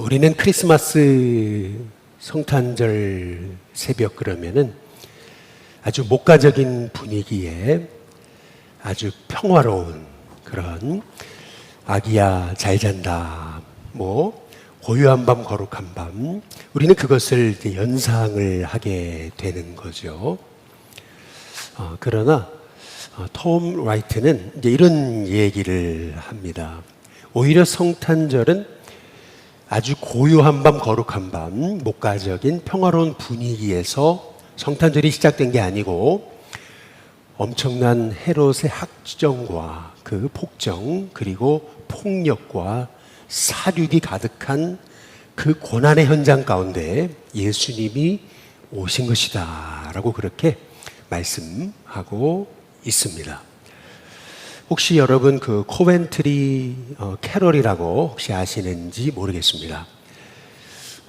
우리는 크리스마스 성탄절 새벽 그러면은 아주 목가적인 분위기에 아주 평화로운 그런 아기야 잘 잔다, 고요한 밤 거룩한 밤, 우리는 그것을 이제 연상을 하게 되는 거죠. 그러나 톰 라이트는 이제 이런 얘기를 합니다. 오히려 성탄절은 아주 고요한 밤 거룩한 밤, 목가적인 평화로운 분위기에서 성탄절이 시작된 게 아니고 엄청난 헤롯의 학정과 그 폭정, 그리고 폭력과 사륙이 가득한 그 고난의 현장 가운데 예수님이 오신 것이다 라고 그렇게 말씀하고 있습니다. 혹시 여러분 그 코벤트리 캐럴이라고 혹시 아시는지 모르겠습니다.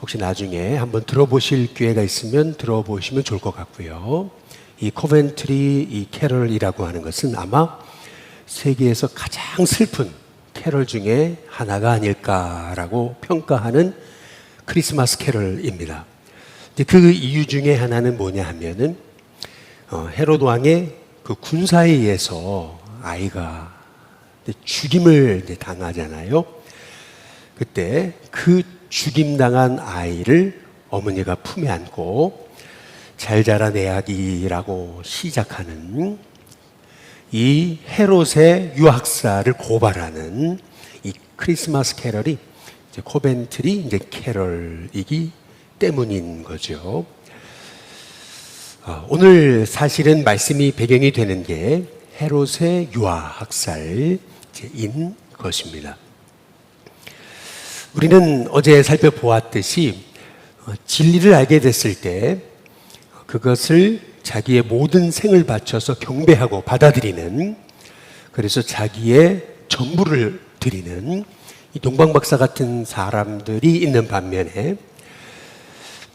혹시 나중에 한번 들어보실 기회가 있으면 들어보시면 좋을 것 같고요. 이 코벤트리 이 캐럴이라고 하는 것은 아마 세계에서 가장 슬픈 캐럴 중에 하나가 아닐까라고 평가하는 크리스마스 캐럴입니다. 그 이유 중에 하나는 뭐냐 하면은 헤롯 왕의 그 군사에 의해서 아이가 죽임을 당하잖아요. 그때 그 죽임당한 아이를 어머니가 품에 안고 잘 자란 내 아기라고 시작하는 이 헤롯의 유학사를 고발하는 이 크리스마스 캐럴이 이제 코벤트리 이제 캐럴이기 때문인 거죠. 오늘 사실은 말씀이 배경이 되는 게 헤롯의 유아학살인 것입니다. 우리는 어제 살펴보았듯이 진리를 알게 됐을 때 그것을 자기의 모든 생을 바쳐서 경배하고 받아들이는, 그래서 자기의 전부를 드리는 이 동방박사 같은 사람들이 있는 반면에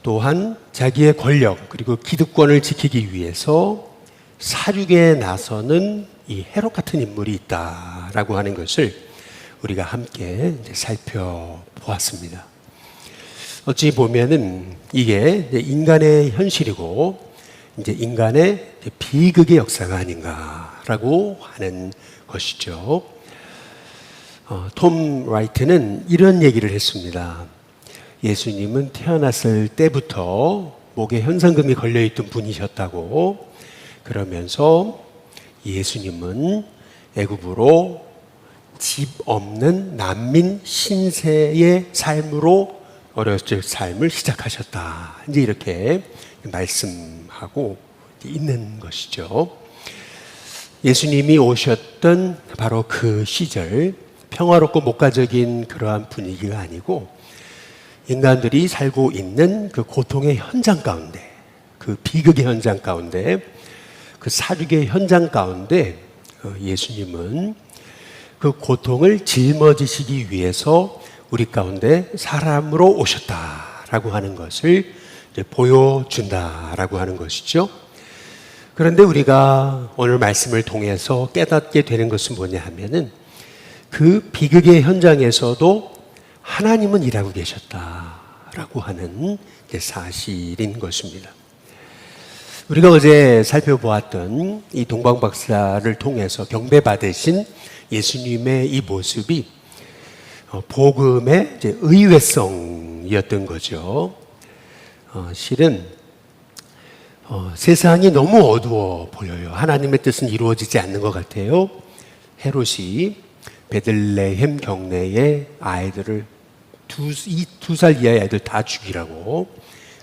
또한 자기의 권력 그리고 기득권을 지키기 위해서 사륙에 나서는 이 헤롯 같은 인물이 있다라고 하는 것을 우리가 함께 살펴보았습니다. 어찌 보면은 이게 인간의 현실이고 이제 인간의 비극의 역사가 아닌가라고 하는 것이죠. 톰 라이트는 이런 얘기를 했습니다. 예수님은 태어났을 때부터 목에 현상금이 걸려있던 분이셨다고, 그러면서 예수님은 애굽으로 집 없는 난민 신세의 삶으로 어렸을 적 삶을 시작하셨다. 이제 이렇게 말씀하고 있는 것이죠. 예수님이 오셨던 바로 그 시절, 평화롭고 목가적인 그러한 분위기가 아니고 인간들이 살고 있는 그 고통의 현장 가운데, 그 비극의 현장 가운데, 그 사륙의 현장 가운데 예수님은 그 고통을 짊어지시기 위해서 우리 가운데 사람으로 오셨다라고 하는 것을 보여준다라고 하는 것이죠. 그런데 우리가 오늘 말씀을 통해서 깨닫게 되는 것은 뭐냐 하면은 그 비극의 현장에서도 하나님은 일하고 계셨다라고 하는 사실인 것입니다. 우리가 어제 살펴보았던 이 동방박사를 통해서 경배받으신 예수님의 이 모습이 복음의 의외성이었던 거죠. 실은 세상이 너무 어두워 보여요. 하나님의 뜻은 이루어지지 않는 것 같아요. 헤롯이 베들레헴 경내의 아이들을 두 살 이하의 아이들 다 죽이라고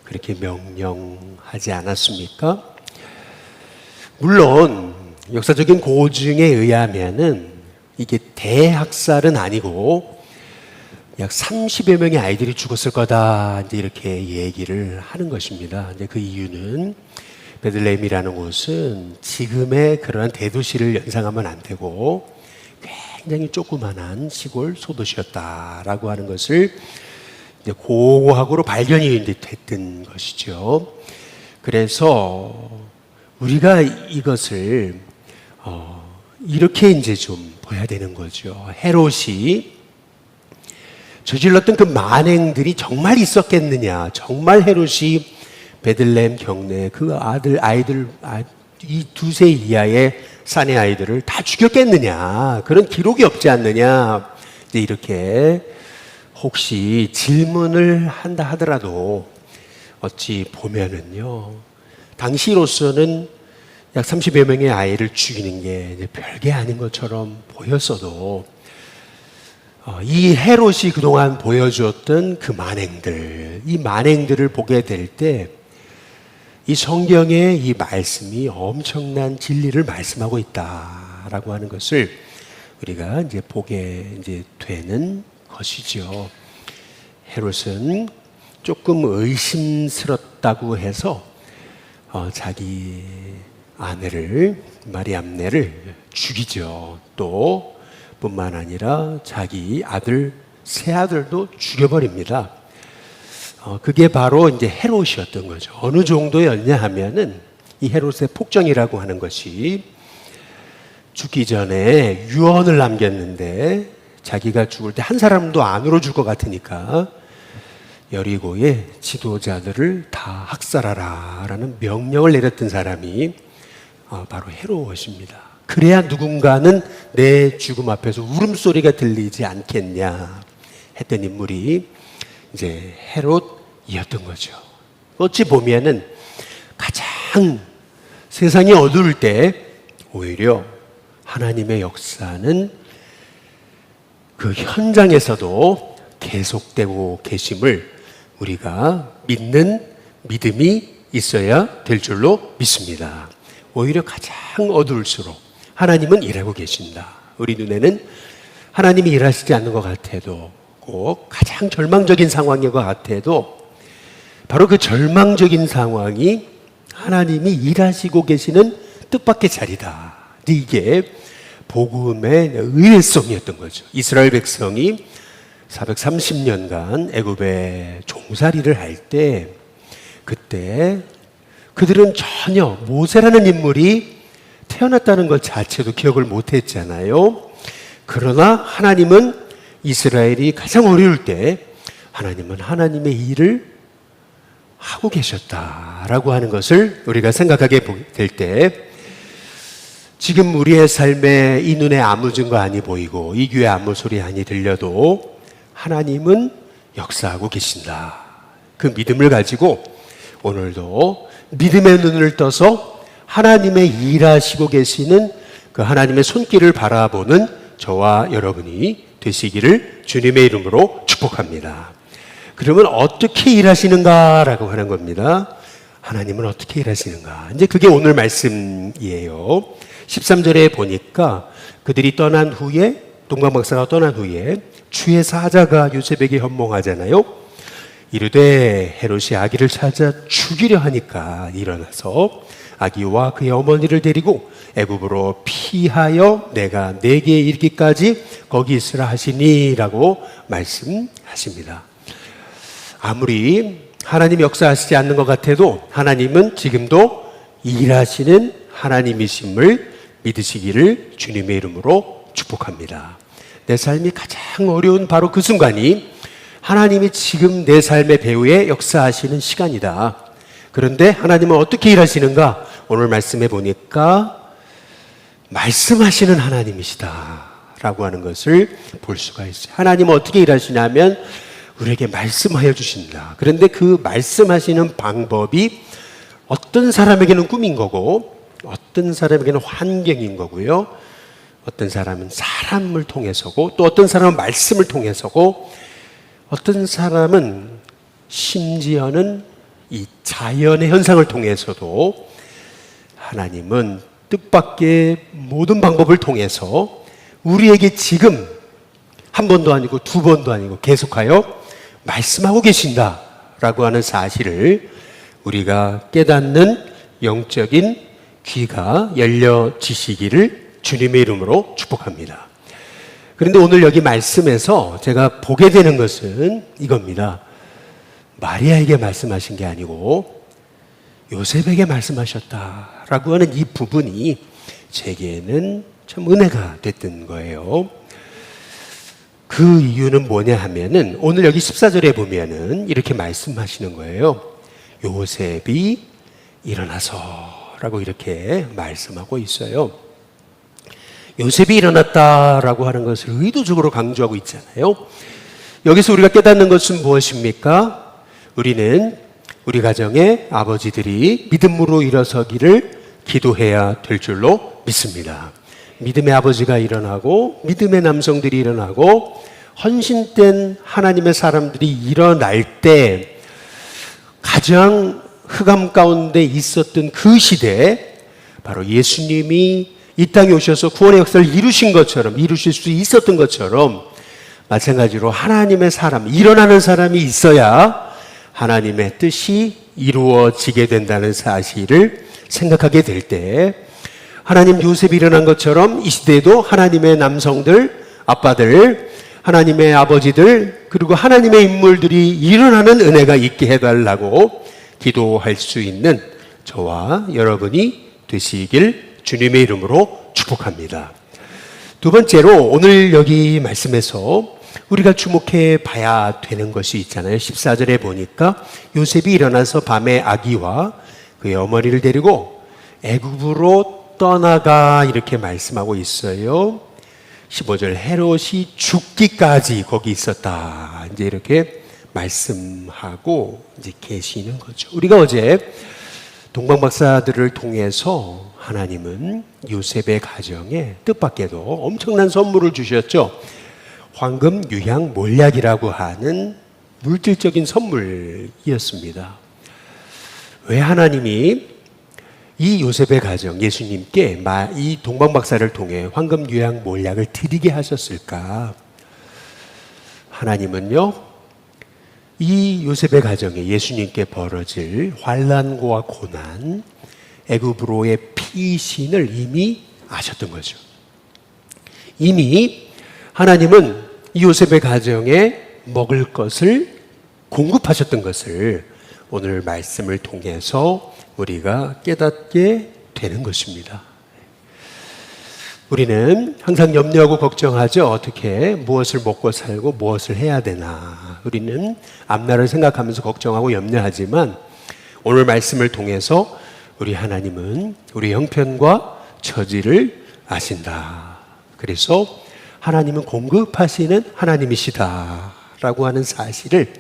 그렇게 명령하지 않았습니까? 물론 역사적인 고증에 의하면은 이게 대학살은 아니고 약 30여 명의 아이들이 죽었을 거다, 이제 이렇게 얘기를 하는 것입니다. 이제 그 이유는 베들레헴이라는 곳은 지금의 그러한 대도시를 연상하면 안 되고 굉장히 조그만한 시골 소도시였다라고 하는 것을 이제 고고학으로 발견이 됐던 것이죠. 그래서 우리가 이것을 이렇게 이제 좀 봐야 되는 거죠. 헤롯이 저질렀던 그 만행들이 정말 있었겠느냐? 정말 헤롯이 베들레헴 경내에 그 아이들 이 2세 이하의 사내 아이들을 다 죽였겠느냐? 그런 기록이 없지 않느냐? 이제 이렇게 혹시 질문을 한다 하더라도 어찌 보면은요, 당시로서는 약 30여 명의 아이를 죽이는 게 이제 별게 아닌 것처럼 보였어도 이 헤롯이 그동안 보여주었던 그 만행들, 이 만행들을 보게 될 때 이 성경의 이 말씀이 엄청난 진리를 말씀하고 있다라고 하는 것을 우리가 이제 보게 이제 되는 것이죠. 헤롯은 조금 의심스럽다고 해서 자기 아내를 마리암네를 죽이죠. 또 뿐만 아니라 자기 아들 세 아들도 죽여버립니다. 그게 바로 이제 헤롯이었던 거죠. 어느 정도였냐 하면은 이 헤롯의 폭정이라고 하는 것이 죽기 전에 유언을 남겼는데 자기가 죽을 때 한 사람도 안 울어줄 것 같으니까 여리고의 지도자들을 다 학살하라라는 명령을 내렸던 사람이 바로 헤롯입니다. 그래야 누군가는 내 죽음 앞에서 울음소리가 들리지 않겠냐 했던 인물이 이제 헤롯이었던 거죠. 어찌 보면은 가장 세상이 어두울 때 오히려 하나님의 역사는 그 현장에서도 계속되고 계심을 우리가 믿는 믿음이 있어야 될 줄로 믿습니다. 오히려 가장 어두울수록 하나님은 일하고 계신다. 우리 눈에는 하나님이 일하시지 않는 것 같아도 꼭 가장 절망적인 상황인 것 같아도 바로 그 절망적인 상황이 하나님이 일하시고 계시는 뜻밖의 자리다. 이게 복음의 의외성이었던 거죠. 이스라엘 백성이 430년간 애굽에 종살이를 할 때 그때 그들은 전혀 모세라는 인물이 태어났다는 것 자체도 기억을 못했잖아요. 그러나 하나님은 이스라엘이 가장 어려울 때 하나님은 하나님의 일을 하고 계셨다라고 하는 것을 우리가 생각하게 될 때 지금 우리의 삶에 이 눈에 아무 증거 아니 보이고 이 귀에 아무 소리 아니 들려도 하나님은 역사하고 계신다. 그 믿음을 가지고 오늘도 믿음의 눈을 떠서 하나님의 일하시고 계시는 그 하나님의 손길을 바라보는 저와 여러분이 되시기를 주님의 이름으로 축복합니다. 그러면 어떻게 일하시는가라고 하는 겁니다. 하나님은 어떻게 일하시는가? 이제 그게 오늘 말씀이에요. 13절에 보니까 그들이 떠난 후에 동방박사가 떠난 후에 주의 사자가 요셉에게 현몽하잖아요. 이르되 헤롯이 아기를 찾아 죽이려 하니까 일어나서 아기와 그의 어머니를 데리고 애굽으로 피하여 내가 내게 이르기까지 거기 있으라 하시니라고 말씀하십니다. 아무리 하나님 역사하시지 않는 것 같아도 하나님은 지금도 일하시는 하나님이심을 믿으시기를 주님의 이름으로 축복합니다. 내 삶이 가장 어려운 바로 그 순간이 하나님이 지금 내 삶의 배후에 역사하시는 시간이다. 그런데 하나님은 어떻게 일하시는가? 오늘 말씀해 보니까 말씀하시는 하나님이시다 라고 하는 것을 볼 수가 있어요. 하나님은 어떻게 일하시냐면 우리에게 말씀하여 주신다. 그런데 그 말씀하시는 방법이 어떤 사람에게는 꿈인 거고 어떤 사람에게는 환경인 거고요. 어떤 사람은 사람을 통해서고 또 어떤 사람은 말씀을 통해서고 어떤 사람은 심지어는 이 자연의 현상을 통해서도 하나님은 뜻밖의 모든 방법을 통해서 우리에게 지금 한 번도 아니고 두 번도 아니고 계속하여 말씀하고 계신다라고 하는 사실을 우리가 깨닫는 영적인 귀가 열려지시기를 주님의 이름으로 축복합니다. 그런데 오늘 여기 말씀에서 제가 보게 되는 것은 이겁니다. 마리아에게 말씀하신 게 아니고 요셉에게 말씀하셨다라고 하는 이 부분이 제게는 참 은혜가 됐던 거예요. 그 이유는 뭐냐 하면은 오늘 여기 14절에 보면은 이렇게 말씀하시는 거예요. 요셉이 일어나서 라고 이렇게 말씀하고 있어요. 요셉이 일어났다라고 하는 것을 의도적으로 강조하고 있잖아요. 여기서 우리가 깨닫는 것은 무엇입니까? 우리는 우리 가정의 아버지들이 믿음으로 일어서기를 기도해야 될 줄로 믿습니다. 믿음의 아버지가 일어나고 믿음의 남성들이 일어나고 헌신된 하나님의 사람들이 일어날 때 가장 흑암 가운데 있었던 그 시대에 바로 예수님이 이 땅에 오셔서 구원의 역사를 이루신 것처럼, 이루실 수 있었던 것처럼 마찬가지로 하나님의 사람, 일어나는 사람이 있어야 하나님의 뜻이 이루어지게 된다는 사실을 생각하게 될 때 하나님 요셉이 일어난 것처럼 이 시대에도 하나님의 남성들, 아빠들, 하나님의 아버지들, 그리고 하나님의 인물들이 일어나는 은혜가 있게 해달라고 기도할 수 있는 저와 여러분이 되시길 주님의 이름으로 축복합니다. 두 번째로 오늘 여기 말씀에서 우리가 주목해 봐야 되는 것이 있잖아요. 14절에 보니까 요셉이 일어나서 밤에 아기와 그의 어머니를 데리고 애굽으로 떠나가 이렇게 말씀하고 있어요. 15절 헤롯이 죽기까지 거기 있었다. 이제 이렇게 말씀하고 이제 계시는 거죠. 우리가 어제 동방박사들을 통해서 하나님은 요셉의 가정에 뜻밖에도 엄청난 선물을 주셨죠. 황금, 유향, 몰약이라고 하는 물질적인 선물이었습니다. 왜 하나님이 이 요셉의 가정, 예수님께 이 동방박사를 통해 황금, 유향, 몰약을 드리게 하셨을까? 하나님은요, 이 요셉의 가정에 예수님께 벌어질 환난과 고난, 애굽으로의 피신을 이미 아셨던 거죠. 이미 하나님은 이 요셉의 가정에 먹을 것을 공급하셨던 것을 오늘 말씀을 통해서 우리가 깨닫게 되는 것입니다. 우리는 항상 염려하고 걱정하죠. 어떻게 무엇을 먹고 살고 무엇을 해야 되나. 우리는 앞날을 생각하면서 걱정하고 염려하지만 오늘 말씀을 통해서 우리 하나님은 우리 형편과 처지를 아신다. 그래서 하나님은 공급하시는 하나님이시다라고 하는 사실을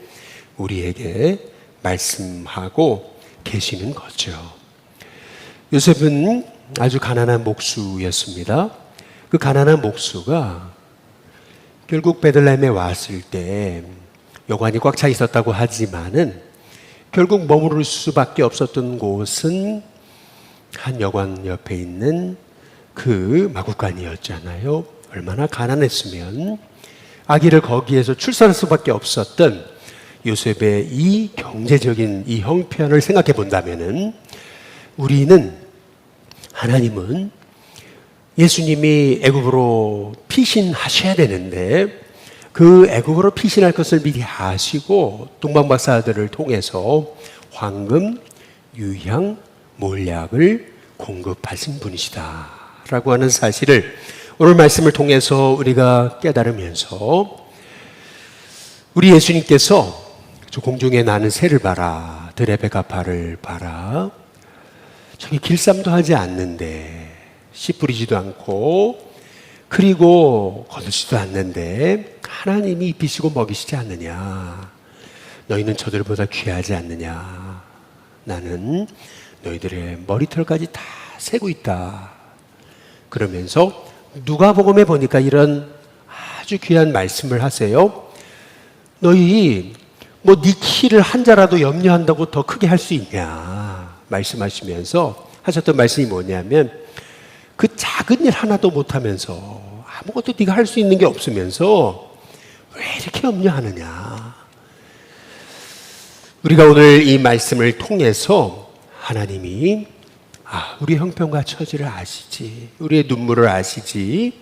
우리에게 말씀하고 계시는 거죠. 요셉은 아주 가난한 목수였습니다. 그 가난한 목수가 결국 베들레헴에 왔을 때 여관이 꽉 차 있었다고 하지만은 결국 머무를 수밖에 없었던 곳은 한 여관 옆에 있는 그 마구간이었잖아요. 얼마나 가난했으면 아기를 거기에서 출산할 수밖에 없었던 요셉의 이 경제적인 이 형편을 생각해 본다면은 우리는 하나님은 예수님이 애굽으로 피신하셔야 되는데 그 애굽으로 피신할 것을 미리 아시고 동방박사들을 통해서 황금, 유향, 몰약을 공급하신 분이시다라고 하는 사실을 오늘 말씀을 통해서 우리가 깨달으면서 우리 예수님께서 저 공중에 나는 새를 봐라, 들의 백합화를 봐라, 저기 길쌈도 하지 않는데 씨 뿌리지도 않고 그리고 거두지도 않는데 하나님이 입히시고 먹이시지 않느냐. 너희는 저들보다 귀하지 않느냐. 나는 너희들의 머리털까지 다 세고 있다. 그러면서 누가복음에 보니까 이런 아주 귀한 말씀을 하세요. 너희 뭐 네 키를 한 자라도 염려한다고 더 크게 할 수 있냐 말씀하시면서 하셨던 말씀이 뭐냐면 그 작은 일 하나도 못하면서 아무것도 네가 할 수 있는 게 없으면서 왜 이렇게 염려하느냐. 우리가 오늘 이 말씀을 통해서 하나님이 우리 형편과 처지를 아시지, 우리의 눈물을 아시지,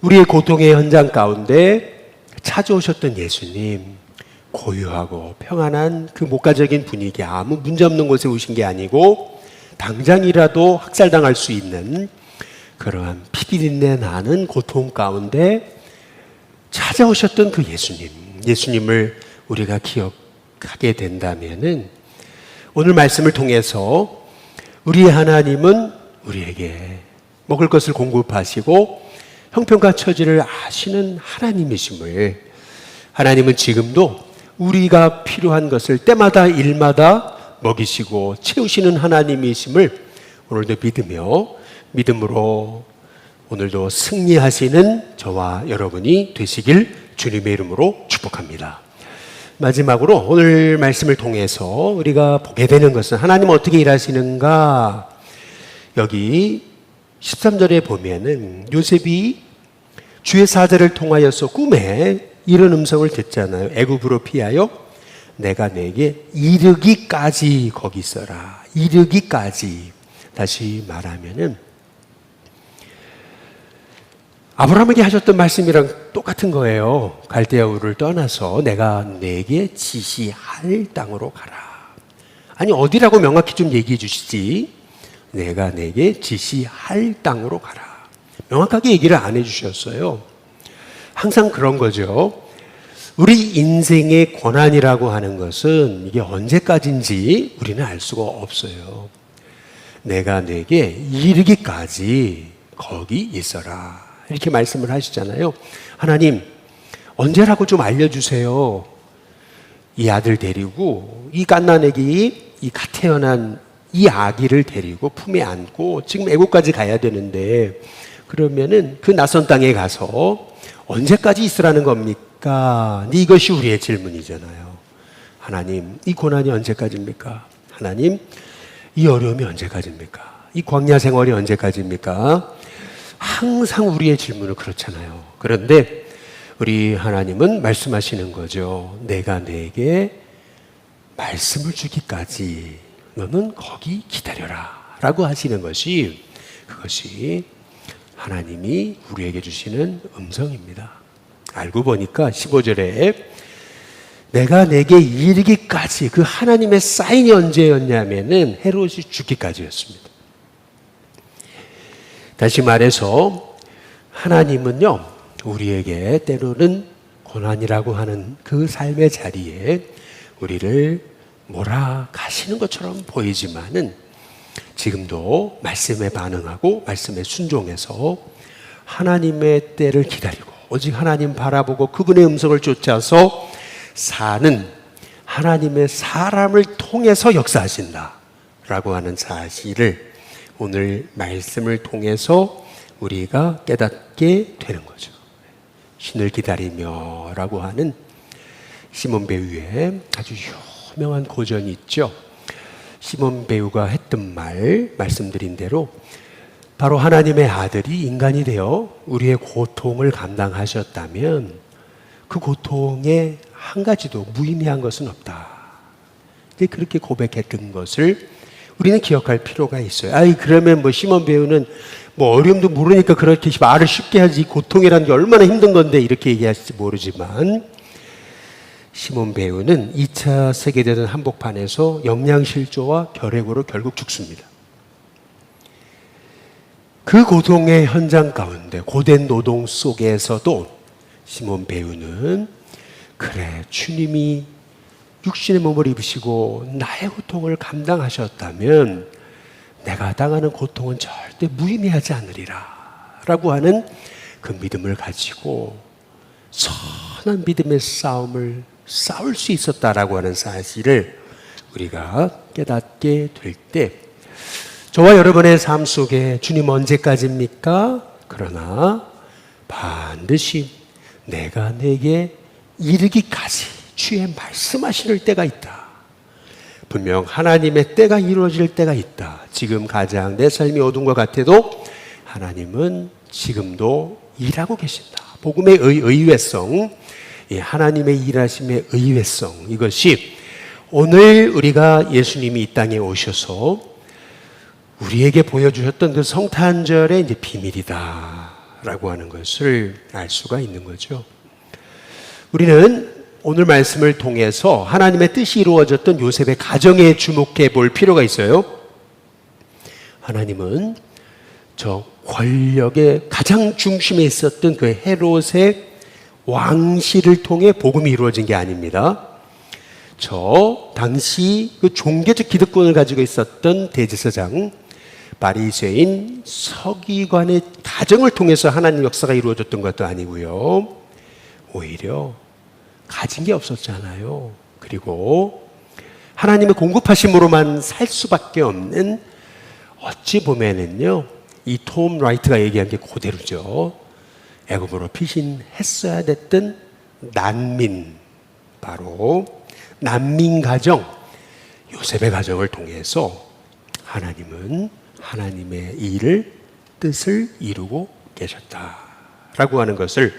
우리의 고통의 현장 가운데 찾아오셨던 예수님, 고요하고 평안한 그 목가적인 분위기, 아무 문제없는 곳에 오신 게 아니고 당장이라도 학살당할 수 있는 그러한 피비린내 나는 고통 가운데 찾아오셨던 그 예수님을 우리가 기억하게 된다면은 오늘 말씀을 통해서 우리의 하나님은 우리에게 먹을 것을 공급하시고 형편과 처지를 아시는 하나님이심을, 하나님은 지금도 우리가 필요한 것을 때마다 일마다 먹이시고 채우시는 하나님이심을 오늘도 믿음으로 오늘도 승리하시는 저와 여러분이 되시길 주님의 이름으로 축복합니다. 마지막으로 오늘 말씀을 통해서 우리가 보게 되는 것은 하나님은 어떻게 일하시는가. 여기 13절에 보면은 요셉이 주의 사자를 통하여서 꿈에 이런 음성을 듣잖아요. 애굽으로 피하여 내가 내게 이르기까지 거기 있어라. 이르기까지. 다시 말하면은 아브라함에게 하셨던 말씀이랑 똑같은 거예요. 갈대아 우를 떠나서 내가 내게 지시할 땅으로 가라. 아니 어디라고 명확히 좀 얘기해 주시지. 내가 내게 지시할 땅으로 가라. 명확하게 얘기를 안 해주셨어요. 항상 그런 거죠. 우리 인생의 고난이라고 하는 것은 이게 언제까지인지 우리는 알 수가 없어요. 내가 내게 이르기까지 거기 있어라. 이렇게 말씀을 하시잖아요. 하나님, 언제라고 좀 알려주세요. 이 아들 데리고, 이 갓난아기, 이 갓 태어난 이 아기를 데리고 품에 안고 지금 애국까지 가야 되는데, 그러면은 그 낯선 땅에 가서 언제까지 있으라는 겁니까? 이것이 우리의 질문이잖아요. 하나님, 이 고난이 언제까지입니까? 하나님, 이 어려움이 언제까지입니까? 이 광야 생활이 언제까지입니까? 항상 우리의 질문은 그렇잖아요. 그런데 우리 하나님은 말씀하시는 거죠. 내가 내게 말씀을 주기까지 너는 거기 기다려라 라고 하시는 것이, 그것이 하나님이 우리에게 주시는 음성입니다. 알고 보니까 15절에 내가 내게 이르기까지, 그 하나님의 사인이 언제였냐면은 헤롯이 죽기까지였습니다. 다시 말해서 하나님은요, 우리에게 때로는 고난이라고 하는 그 삶의 자리에 우리를 몰아가시는 것처럼 보이지만은 지금도 말씀에 반응하고 말씀에 순종해서 하나님의 때를 기다리고 오직 하나님 바라보고 그분의 음성을 쫓아서 사는 하나님의 사람을 통해서 역사하신다라고 하는 사실을 오늘 말씀을 통해서 우리가 깨닫게 되는 거죠. 신을 기다리며 라고 하는 시몬 배우의 아주 유명한 고전이 있죠. 시몬 배우가 했던 말씀드린 대로 바로 하나님의 아들이 인간이 되어 우리의 고통을 감당하셨다면 그 고통에 한 가지도 무의미한 것은 없다. 그렇게 고백했던 것을 우리는 기억할 필요가 있어요. 그러면 시몬 배우는 어려움도 모르니까 그렇게 말을 쉽게 하지, 고통이라는 게 얼마나 힘든 건데 이렇게 얘기하실지 모르지만, 시몬 배우는 2차 세계대전 한복판에서 영양실조와 결핵으로 결국 죽습니다. 그 고통의 현장 가운데 고된 노동 속에서도 시몬 배우는 그래, 주님이 육신의 몸을 입으시고 나의 고통을 감당하셨다면 내가 당하는 고통은 절대 무의미하지 않으리라 라고 하는 그 믿음을 가지고 선한 믿음의 싸움을 싸울 수 있었다라고 하는 사실을 우리가 깨닫게 될 때, 저와 여러분의 삶 속에 주님 언제까지입니까? 그러나 반드시 내가 내게 이르기까지 주의 말씀하실 때가 있다. 분명 하나님의 때가 이루어질 때가 있다. 지금 가장 내 삶이 어두운 것 같아도 하나님은 지금도 일하고 계신다. 복음의 의외성, 하나님의 일하심의 의외성, 이것이 오늘 우리가 예수님이 이 땅에 오셔서 우리에게 보여주셨던 그 성탄절의 이제 비밀이다 라고 하는 것을 알 수가 있는 거죠. 우리는 오늘 말씀을 통해서 하나님의 뜻이 이루어졌던 요셉의 가정에 주목해 볼 필요가 있어요. 하나님은 저 권력의 가장 중심에 있었던 그 헤롯의 왕실을 통해 복음이 이루어진 게 아닙니다. 저 당시 그 종교적 기득권을 가지고 있었던 대제사장 바리새인 서기관의 가정을 통해서 하나님 역사가 이루어졌던 것도 아니고요. 오히려 가진 게 없었잖아요. 그리고 하나님의 공급하심으로만 살 수밖에 없는, 어찌 보면은요, 이 톰 라이트가 얘기한 게 그대로죠. 애굽으로 피신했어야 됐던 난민, 바로 난민 가정, 요셉의 가정을 통해서 하나님은 하나님의 일을, 뜻을 이루고 계셨다라고 하는 것을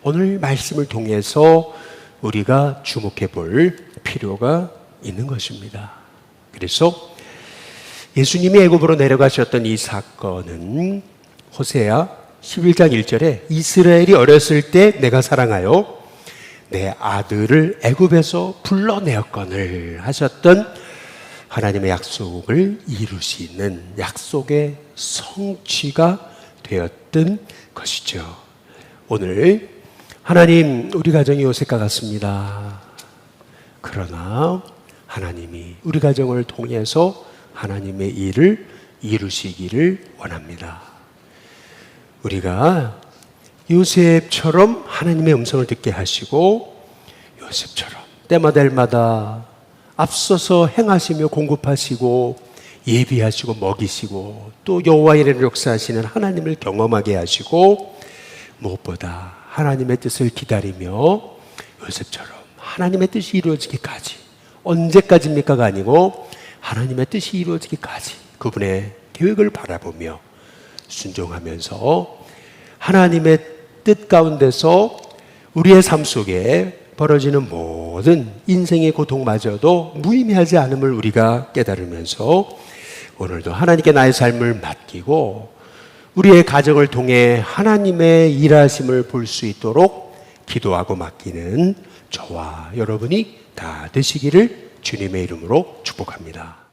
오늘 말씀을 통해서 우리가 주목해 볼 필요가 있는 것입니다. 그래서 예수님이 애굽으로 내려가셨던 이 사건은 호세아 11장 1절에 이스라엘이 어렸을 때 내가 사랑하여 내 아들을 애굽에서 불러내었거늘 하셨던 하나님의 약속을 이루시는 약속의 성취가 되었던 것이죠. 오늘 하나님, 우리 가정이 요셉과 같습니다. 그러나 하나님이 우리 가정을 통해서 하나님의 일을 이루시기를 원합니다. 우리가 요셉처럼 하나님의 음성을 듣게 하시고 요셉처럼 때마다 앞서서 행하시며 공급하시고 예비하시고 먹이시고 또 여호와의 이름을 역사하시는 하나님을 경험하게 하시고 무엇보다 하나님의 뜻을 기다리며 요셉처럼 하나님의 뜻이 이루어지기까지, 언제까지입니까가 아니고 하나님의 뜻이 이루어지기까지 그분의 계획을 바라보며 순종하면서 하나님의 뜻 가운데서 우리의 삶 속에 벌어지는 모든 인생의 고통마저도 무의미하지 않음을 우리가 깨달으면서 오늘도 하나님께 나의 삶을 맡기고 우리의 가정을 통해 하나님의 일하심을 볼 수 있도록 기도하고 맡기는 저와 여러분이 다 되시기를 주님의 이름으로 축복합니다.